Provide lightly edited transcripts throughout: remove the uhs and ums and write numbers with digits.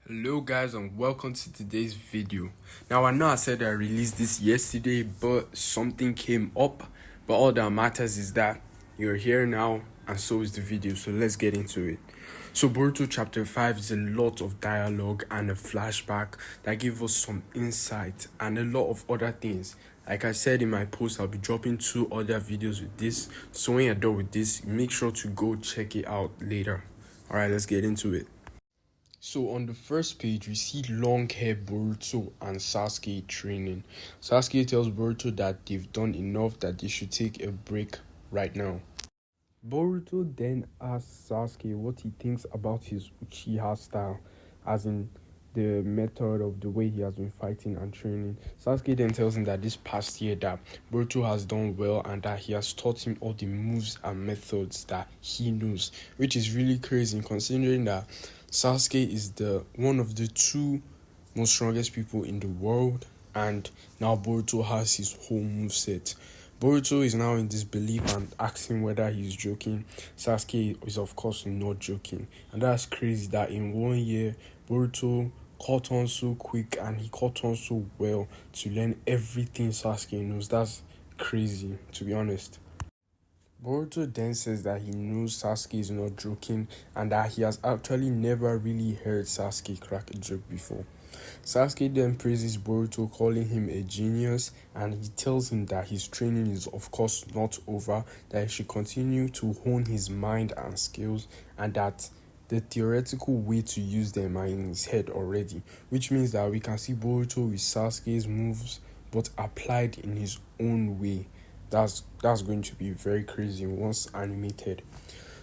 Hello guys and welcome to today's video. Now I know I said I released this yesterday, but something came up. But all that matters is that you're here now and so is the video. So let's get into it. So Boruto chapter 5 is a lot of dialogue and a flashback that give us some insight and a lot of other things. Like I said in my post, I'll be dropping 2 other videos with this. So when you're done with this, make sure to go check it out later. Alright, let's get into it. So on the first page, we see long-haired Boruto and Sasuke training. Sasuke tells Boruto that they've done enough, that they should take a break right now. Boruto then asks Sasuke what he thinks about his Uchiha style, as in the method of the way he has been fighting and training. Sasuke then tells him that this past year that Boruto has done well and that he has taught him all the moves and methods that he knows, which is really crazy considering that Sasuke is the one of the 2 most strongest people in the world, and now Boruto has his whole moveset. Boruto is now in disbelief and asking whether he's joking. Sasuke is of course not joking, and that's crazy that in 1 year Boruto caught on so quick and he caught on so well to learn everything Sasuke knows. That's crazy, to be honest. Boruto then says that he knows Sasuke is not joking and that he has actually never really heard Sasuke crack a joke before. Sasuke then praises Boruto, calling him a genius, and he tells him that his training is of course not over, that he should continue to hone his mind and skills, and that the theoretical way to use them are in his head already, which means that we can see Boruto with Sasuke's moves but applied in his own way. That's going to be very crazy once animated.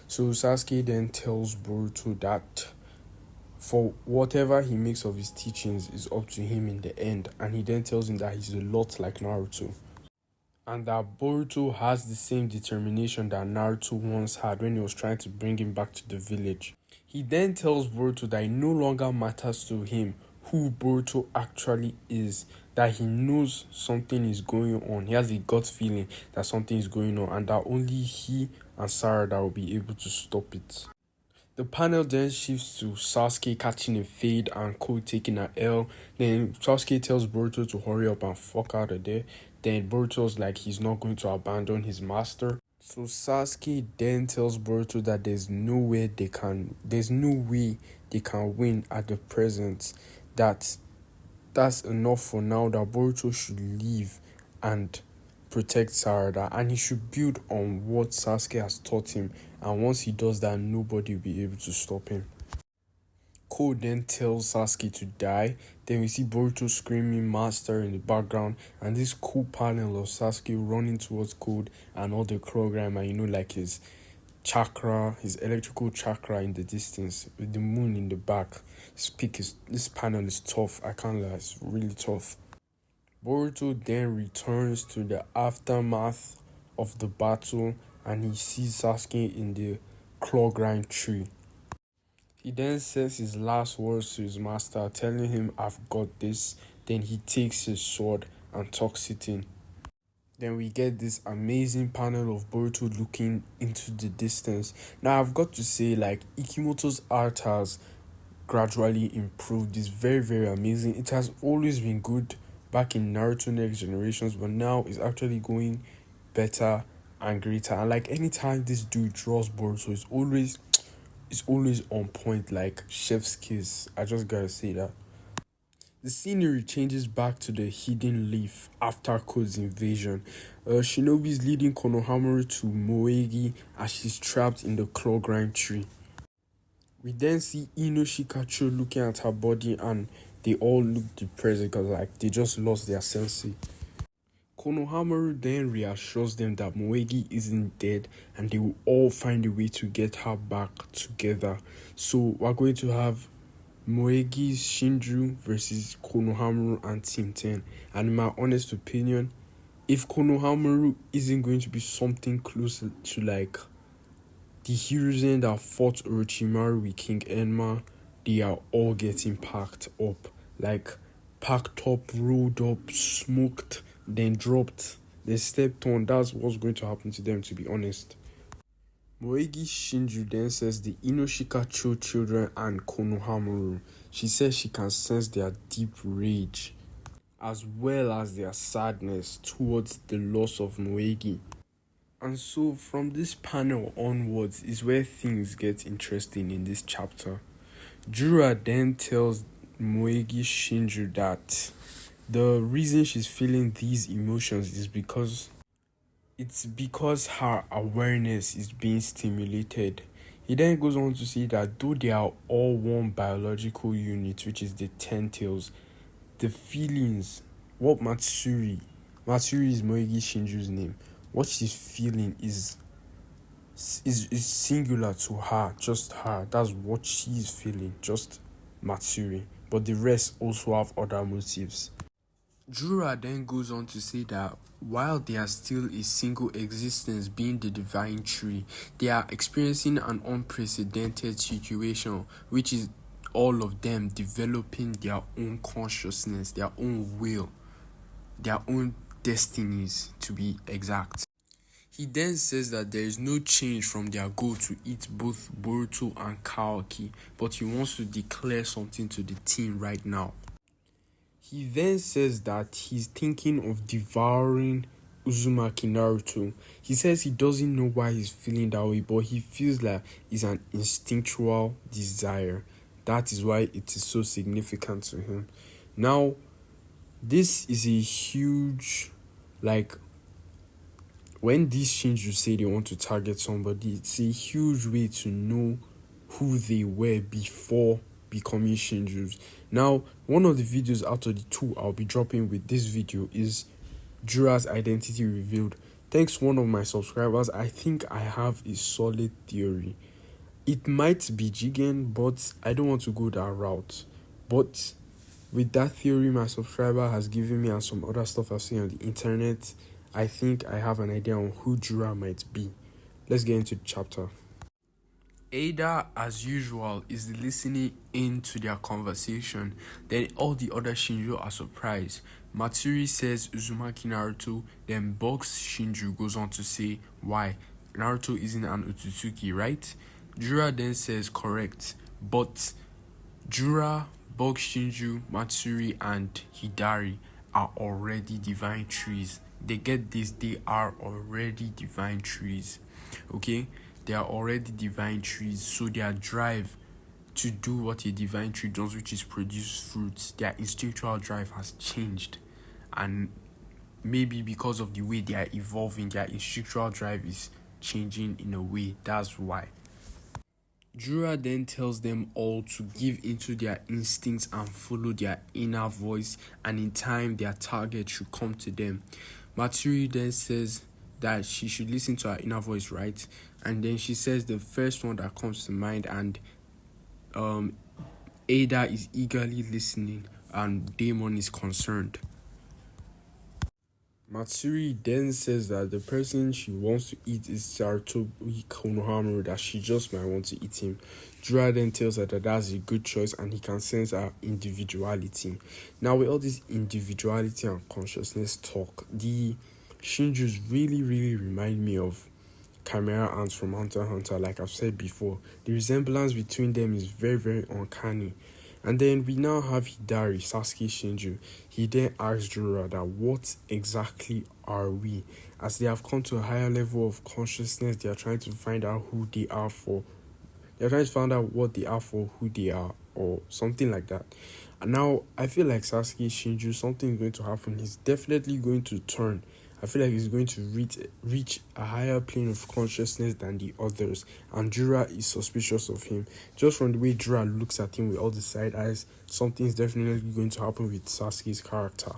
So Sasuke then tells Boruto that for whatever he makes of his teachings is up to him in the end, and he then tells him that he's a lot like Naruto, and that Boruto has the same determination that Naruto once had when he was trying to bring him back to the village. He then tells Boruto that it no longer matters to him who Boruto actually is, that he knows something is going on. He has a gut feeling that something is going on and that only he and Sarada will be able to stop it. The panel then shifts to Sasuke catching a fade and Code taking an L. Then Sasuke tells Boruto to hurry up and fuck out of there. Then Boruto's like he's not going to abandon his master. So Sasuke then tells Boruto that there's no way they can win at the present. That's enough for now, that Boruto should leave and protect Sarada, and he should build on what Sasuke has taught him, and once he does that, nobody will be able to stop him. Code then tells Sasuke to die. Then we see Boruto screaming master in the background, and this cool panel of Sasuke running towards Code and all the program, and like his chakra, his electrical chakra in the distance with the moon in the back. This panel is tough, I can't lie, it's really tough. Boruto then returns to the aftermath of the battle and he sees Sasuke in the claw grind tree. He then says his last words to his master, telling him, "I've got this." Then he takes his sword and tucks it in. Then we get this amazing panel of Boruto looking into the distance. Now I've got to say, Ikimoto's art has gradually improved. It's very, very amazing. It has always been good back in Naruto Next Generations, but now it's actually going better and greater. And anytime this dude draws Boruto, it's always on point, like chef's kiss. I just gotta say that. The scenery changes back to the Hidden Leaf after Code's invasion. Shinobi's leading Konohamaru to Moegi as she's trapped in the claw grind tree. We then see Inoshikacho looking at her body and they all look depressed because they just lost their sensei. Konohamaru then reassures them that Moegi isn't dead and they will all find a way to get her back together. So we're going to have Moegi's Shinju versus Konohamaru and Team 10. And in my honest opinion, if Konohamaru isn't going to be something close to the heroes that fought Orochimaru with King Enma, they are all getting packed up. Packed up, rolled up, smoked, then dropped, then stepped on. That's what's going to happen to them, to be honest. Moegi Shinju then says the Inoshika-cho children and Konohamaru. She says she can sense their deep rage as well as their sadness towards the loss of Moegi. And so from this panel onwards is where things get interesting in this chapter. Jura then tells Moegi Shinju that the reason she's feeling these emotions is because her awareness is being stimulated. He then goes on to say that though they are all one biological unit, which is the 10 tails, the feelings, what Matsuri is Moegi Shinju's name, what she's feeling is singular to her, just her. That's what she's feeling, just Matsuri. But the rest also have other motives. Jura then goes on to say that while they are still a single existence being the divine tree, they are experiencing an unprecedented situation, which is all of them developing their own consciousness, their own will, their own destinies, to be exact. He then says that there is no change from their goal to eat both Boruto and Kaoki, but he wants to declare something to the team right now. He then says that he's thinking of devouring Uzumaki Naruto. He says he doesn't know why he's feeling that way, but he feels like it's an instinctual desire. That is why it is so significant to him. Now, this is a huge, when these Shinju say they want to target somebody, it's a huge way to know who they were before becoming Shinjus. Now, one of the videos out of the two I'll be dropping with this video is Jura's identity revealed. Thanks to one of my subscribers, I think I have a solid theory. It might be Jigen, but I don't want to go that route. But with that theory my subscriber has given me and some other stuff I've seen on the internet, I think I have an idea on who Jura might be. Let's get into the chapter. Ada, as usual, is listening in to their conversation. Then all the other Shinju are surprised. Matsuri says Uzumaki Naruto, then Box Shinju goes on to say why Naruto isn't an Otsutsuki, right? Jura then says correct, but Jura, Box Shinju, Matsuri, and Hidari are already divine trees. They get this, they are already divine trees. Okay? They are already divine trees, so their drive to do what a divine tree does, which is produce fruits, their instinctual drive has changed. And maybe because of the way they are evolving, their instinctual drive is changing in a way. That's why. Jura then tells them all to give into their instincts and follow their inner voice, and in time their target should come to them. Matsuri then says that she should listen to her inner voice, right? And then she says the first one that comes to mind, and Ada is eagerly listening and Damon is concerned. Matsuri then says that the person she wants to eat is Sarutobi Konohamaru, that she just might want to eat him. Jura then tells her that that's a good choice and he can sense her individuality. Now, with all this individuality and consciousness talk, the Shinjus really remind me of Chimera ants from Hunter x Hunter. Like I've said before, the resemblance between them is very uncanny. And then we now have Hidari, Sasuke Shinju. He then asks Jura that what exactly are we? As they have come to a higher level of consciousness, they are trying to find out who they are for. They're trying to find out what they are for, who they are, or something like that. And now, I feel like Sasuke Shinju, something is going to happen. He's definitely going to turn. I feel like he's going to reach a higher plane of consciousness than the others, and Jura is suspicious of him. Just from the way Jura looks at him with all the side eyes, something is definitely going to happen with Sasuke's character.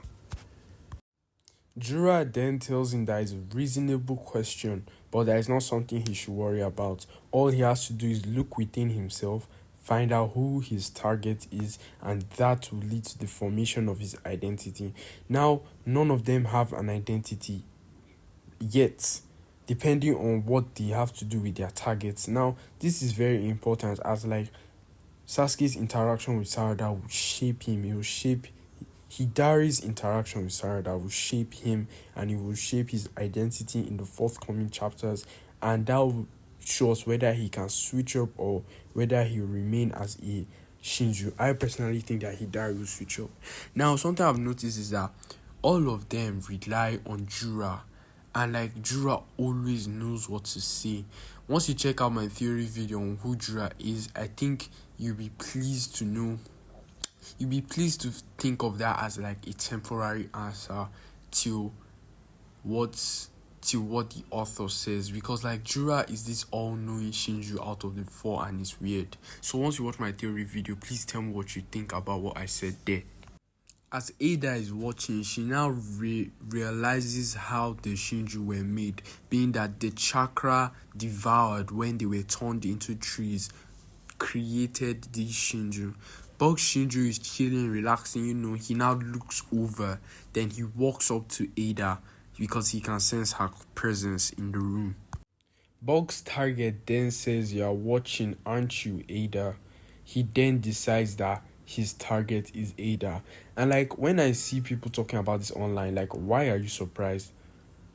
Jura then tells him that it's a reasonable question, but that is not something he should worry about. All he has to do is look within himself, find out who his target is, and that will lead to the formation of his identity. Now, none of them have an identity yet, depending on what they have to do with their targets. Now, this is very important, as like Sasuke's interaction with Sarada will shape him. It will shape Hidari's interaction with Sarada will shape him, and it will shape his identity in the forthcoming chapters, and that will show us whether he can switch up or whether he'll remain as a Shinju. I personally think that Hidari will switch up. Now, something I've noticed is that all of them rely on Jura, and like Jura always knows what to say. Once you check out my theory video on who Jura is, I think you'll be pleased to think of that as like a temporary answer to what what the author says, because like Jura is this all-knowing Shinju out of the four, and it's weird. So once you watch my theory video, please tell me what you think about what I said there. As Ada is watching, she now realizes how the Shinju were made, being that the chakra devoured when they were turned into trees created the Shinju. Bug Shinju is chilling, relaxing, he now looks over, then he walks up to Ada because he can sense her presence in the room. Bug's target then says, "You're watching, aren't you, Ada?" He then decides that his target is Ada. And like when I see people talking about this online, like, why are you surprised?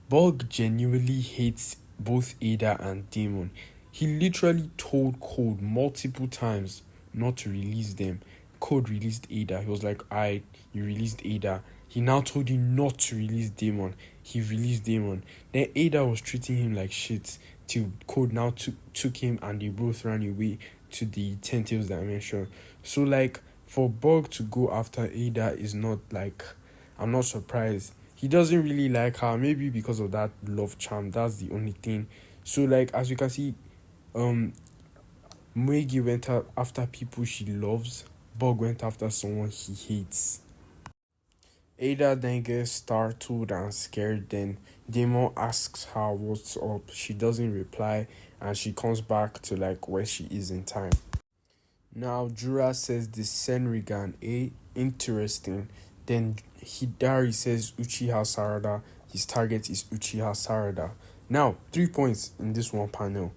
Bug genuinely hates both Ada and Demon. He literally told Code multiple times not to release them. Code released Ada. He was like, "Alright, you released Ada." He now told him not to release Demon. He released Demon. Then Ada was treating him like shit till Code now took him, and they both ran away to the Tentails dimension. So like for Bug to go after Ada is not like, I'm not surprised. He doesn't really like her, maybe because of that love charm. That's the only thing. So like as you can see, Muegi went after people she loves. Bug went after someone he hates. Ada then gets startled and scared. Then Demon asks her what's up. She doesn't reply, and she comes back to like where she is in time. Now Jura says the Senrigan, interesting. Then Hidari says Uchiha Sarada. His target is Uchiha Sarada. Now 3 points in this one panel.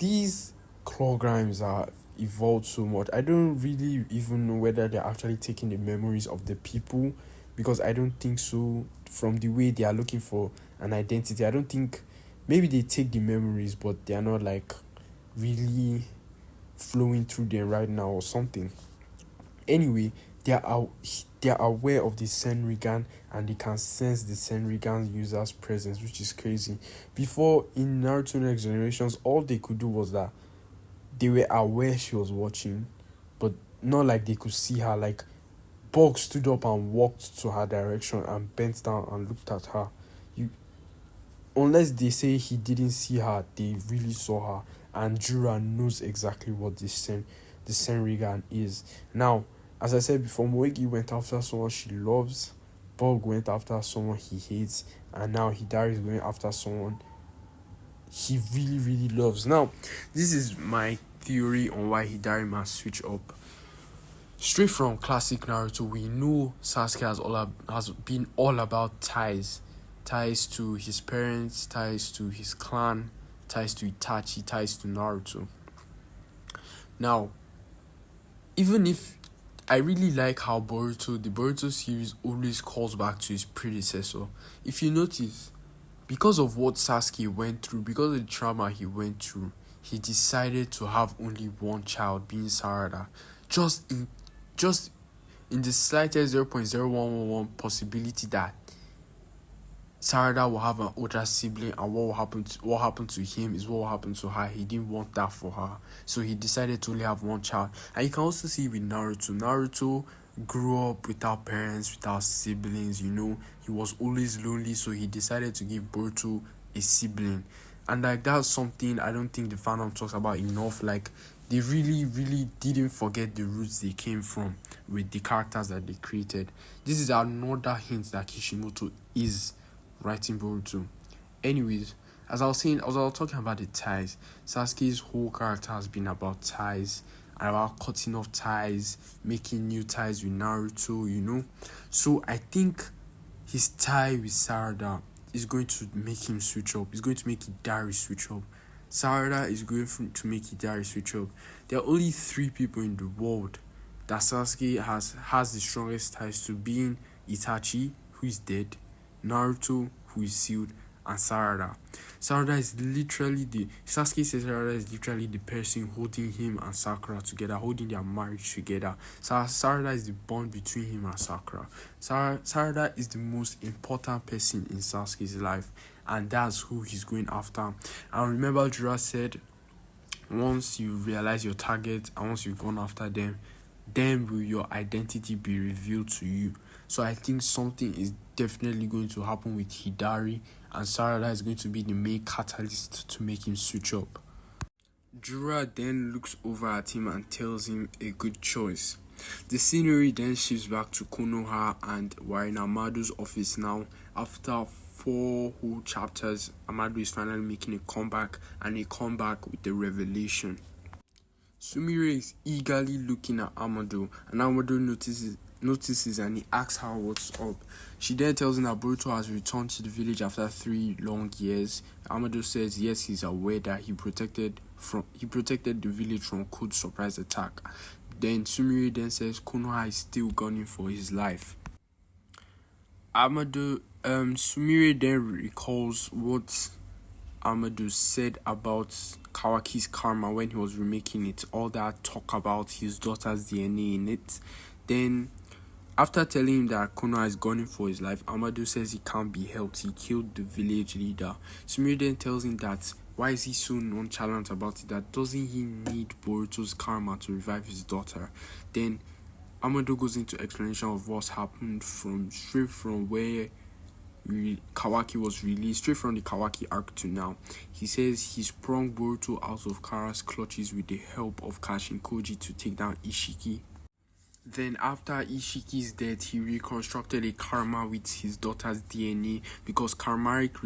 These claw grimes are evolved so much. I don't really even know whether they're actually taking the memories of the people, because I don't think so. From the way they are looking for an identity, I don't think, maybe they take the memories but they are not like really flowing through them right now or something. Anyway, they are aware of the Senrigan, and they can sense the Senrigan user's presence, which is crazy. Before, in Naruto Next Generations, all they could do was that they were aware she was watching, but not like they could see her. Like Bug stood up and walked to her direction and bent down and looked at her. Unless they say he didn't see her, they really saw her. And Jura knows exactly what the Senrigan is. Now, as I said before, Moegi went after someone she loves, Bug went after someone he hates, and now Hidari is going after someone he really, really loves. Now, this is my theory on why Hidari must switch up. Straight from classic Naruto, we know Sasuke has been all about ties to his parents, ties to his clan, ties to Itachi, ties to Naruto. Now, even if I really like how the Boruto series always calls back to his predecessor. If you notice, because of what Sasuke went through, because of the trauma he went through, he decided to have only one child, being Sarada. Just in the slightest 0.0111 possibility that Sarada will have an older sibling, and what happened to him is what will happen to her. He didn't want that for her, so he decided to only have one child. And you can also see with Naruto grew up without parents, without siblings. He was always lonely, so he decided to give Boruto a sibling. And like that's something I don't think the fandom talks about enough. Like they really, really didn't forget the roots they came from with the characters that they created. This is another hint that Kishimoto is writing Boruto. Anyways, as I was talking about the ties, Sasuke's whole character has been about ties, and about cutting off ties, making new ties with Naruto, So I think his tie with Sarada is going to make him switch up. It's going to make Hidari switch up. Sarada is going to make Hidari switch up. There are only 3 people in the world that Sasuke has the strongest ties to, being Itachi, who is dead, Naruto, who is sealed, and Sarada. Sasuke says Sarada is literally the person holding him and Sakura together, holding their marriage together. Sarada is the bond between him and Sakura. Sarada is the most important person in Sasuke's life, and that's who he's going after. And remember, Jura said, once you realize your target and once you've gone after them, then will your identity be revealed to you. So I think something is definitely going to happen with Hidari, and Sarada is going to be the main catalyst to make him switch up. Jura then looks over at him and tells him a good choice. The scenery then shifts back to Konoha, and we're in Amado's office now. After 4 whole chapters, Amado is finally making a comeback, and a comeback with a revelation. Sumire is eagerly looking at Amado, and Amado notices and he asks her what's up. She then tells him that Boruto has returned to the village after 3 long years. Amado says yes, he's aware that he protected the village from Code's surprise attack. Then Sumire then says Konoha is still gunning for his life. Sumire then recalls what Amado said about Kawaki's karma when he was remaking it, all that talk about his daughter's DNA in it. Then, after telling him that Konoha is gunning for his life, Amado says he can't be helped, he killed the village leader. Sumire then tells him that why is he so nonchalant about it, that doesn't he need Boruto's karma to revive his daughter. Then Amado goes into explanation of what's happened straight from where Kawaki was released, straight from the Kawaki arc to now. He says he sprung Boruto out of Kara's clutches with the help of Kashin Koji to take down Ishiki. Then after Ishiki's death, he reconstructed a karma with his daughter's DNA, because karmic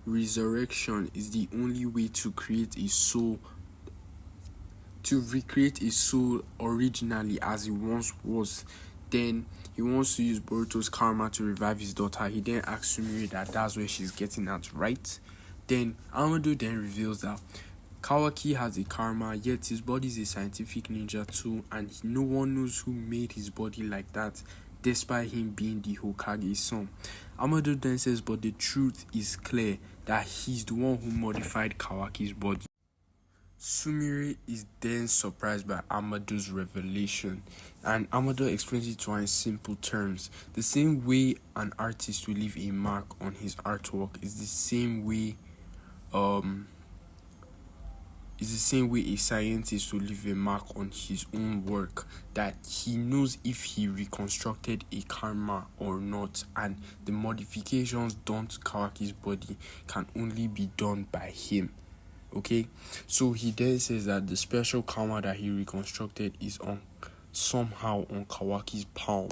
resurrection is the only way to create a soul, to recreate a soul originally as it once was. Then he wants to use Boruto's karma to revive his daughter. He then asks Sumire that that's where she's getting at, right? Then Amado then reveals that Kawaki has a karma, yet his body is a scientific ninja too, and no one knows who made his body like that, despite him being the Hokage's son. Amado then says, but the truth is clear, that he's the one who modified Kawaki's body. Sumire is then surprised by Amado's revelation, and Amado explains it to her in simple terms. The same way an artist will leave a mark on his artwork is the same way a scientist will leave a mark on his own work, that he knows if he reconstructed a karma or not, and the modifications done to Kawaki's body can only be done by him. Okay, so he then says that the special karma that he reconstructed is somehow on Kawaki's palm.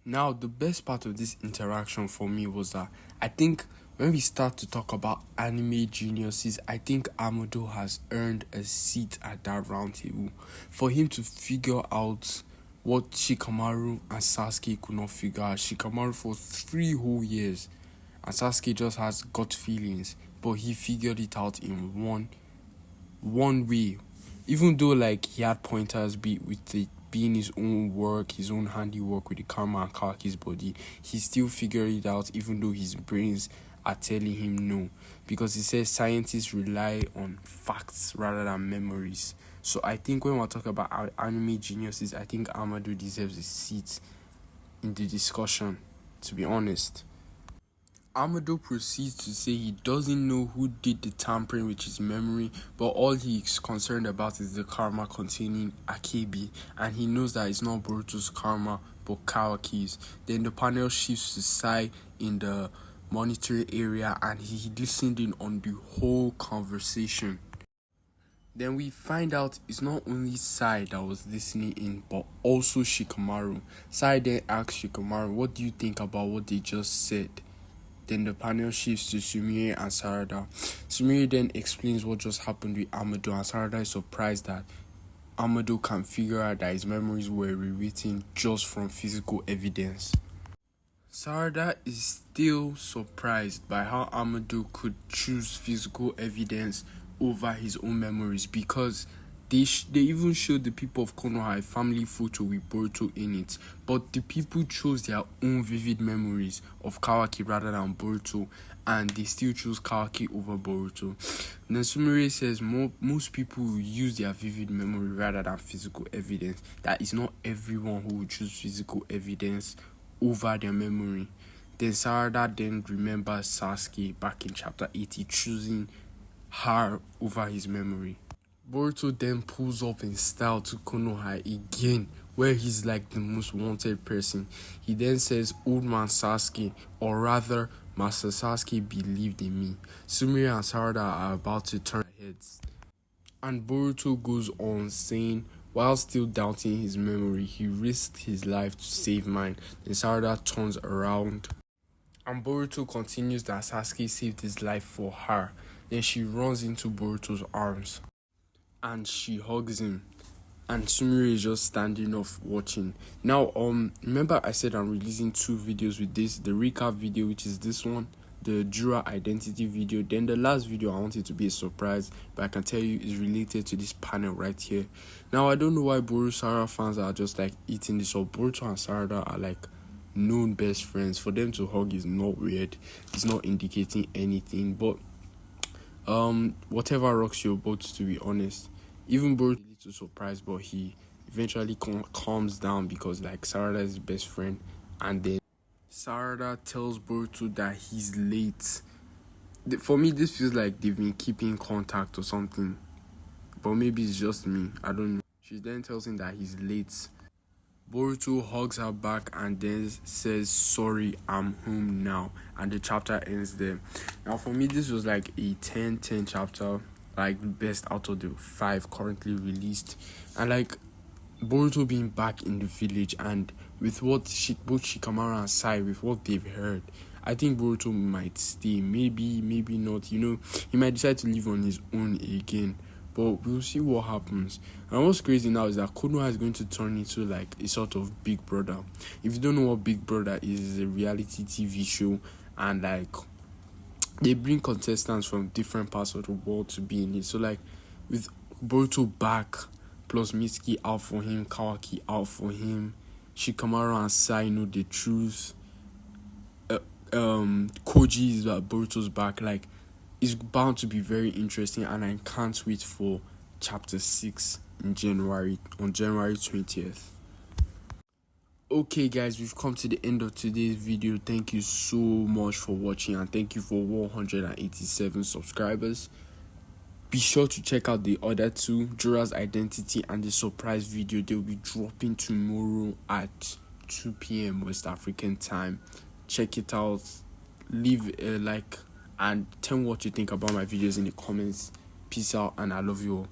Now, the best part of this interaction for me was that I think when we start to talk about anime geniuses, I think Amado has earned a seat at that round table. For him to figure out what Shikamaru and Sasuke could not figure out. Shikamaru for 3 whole years, and Sasuke just has gut feelings, but he figured it out in one way. Even though he had pointers with it being his own work, his own handiwork with the karma and Kawaki's body, he still figured it out, even though his brains are telling him no, because he says scientists rely on facts rather than memories. So I think when we're talking about our anime geniuses, I think Amado deserves a seat in the discussion, to be honest. Amado proceeds to say he doesn't know who did the tampering with his memory, but all he's concerned about is the karma containing Akebi, and he knows that it's not Boruto's karma but Kawaki's. Then the panel shifts to Sai in the monitoring area, and he listened in on the whole conversation. Then we find out it's not only Sai that was listening in, but also Shikamaru. Sai then asks Shikamaru, what do you think about what they just said? Then the panel shifts to Sumire and Sarada. Sumire then explains what just happened with Amado, and Sarada is surprised that Amado can figure out that his memories were rewritten just from physical evidence. Sarada is still surprised by how Amado could choose physical evidence over his own memories, because They even showed the people of Konoha a family photo with Boruto in it, but the people chose their own vivid memories of Kawaki rather than Boruto, and they still chose Kawaki over Boruto. Then Sumire says most people will use their vivid memory rather than physical evidence. That is not everyone who will choose physical evidence over their memory. Then Sarada then remembers Sasuke back in chapter 80, choosing her over his memory. Boruto then pulls up in style to Konoha again, where he's like the most wanted person. He then says, "Old man Sasuke, or rather, Master Sasuke believed in me." Sumire and Sarada are about to turn their heads. And Boruto goes on saying, while still doubting his memory, he risked his life to save mine. Then Sarada turns around. And Boruto continues that Sasuke saved his life for her. Then she runs into Boruto's arms and she hugs him, and Sumire is just standing off watching. Now, remember I said I'm releasing 2 videos with this, the recap video, which is this one, the Jura identity video. Then the last video I want it to be a surprise, but I can tell you is related to this panel right here. Now, I don't know why Boruto Sarada fans are just like eating this up. Boruto and Sarada are like known best friends. For them to hug is not weird, it's not indicating anything, but whatever rocks your boat, to be honest. Even Boruto is a little surprised, but he eventually calms down because like Sarada is his best friend, and then Sarada tells Boruto that he's late. For me, this feels like they've been keeping contact or something, but maybe it's just me, I don't know. She then tells him that he's late. Boruto hugs her back and then says, "Sorry, I'm home now," and the chapter ends there. Now, for me, this was like a 10-10 chapter, like the best out of the 5 currently released. And like Boruto being back in the village, and with what both Shikamaru and Sai, with what they've heard, I think Boruto might stay. Maybe not. You know, he might decide to live on his own again. But we'll see what happens. And what's crazy now is that Konoha is going to turn into like a sort of Big Brother. If you don't know what Big Brother is, it's a reality TV show, and like they bring contestants from different parts of the world to be in it. So like with Boruto back, plus Mitsuki out for him, Kawaki out for him, Shikamaru and Sai know the truth. Koji is Boruto's back. Like, it's bound to be very interesting, and I can't wait for chapter 6 on January 20th. Okay guys, we've come to the end of today's video. Thank you so much for watching, and thank you for 187 subscribers. Be sure to check out the other 2, Jora's Identity and the surprise video. They'll be dropping tomorrow at 2 p.m. West African time. Check it out, leave a like, and tell me what you think about my videos in the comments. Peace out, and I love you all.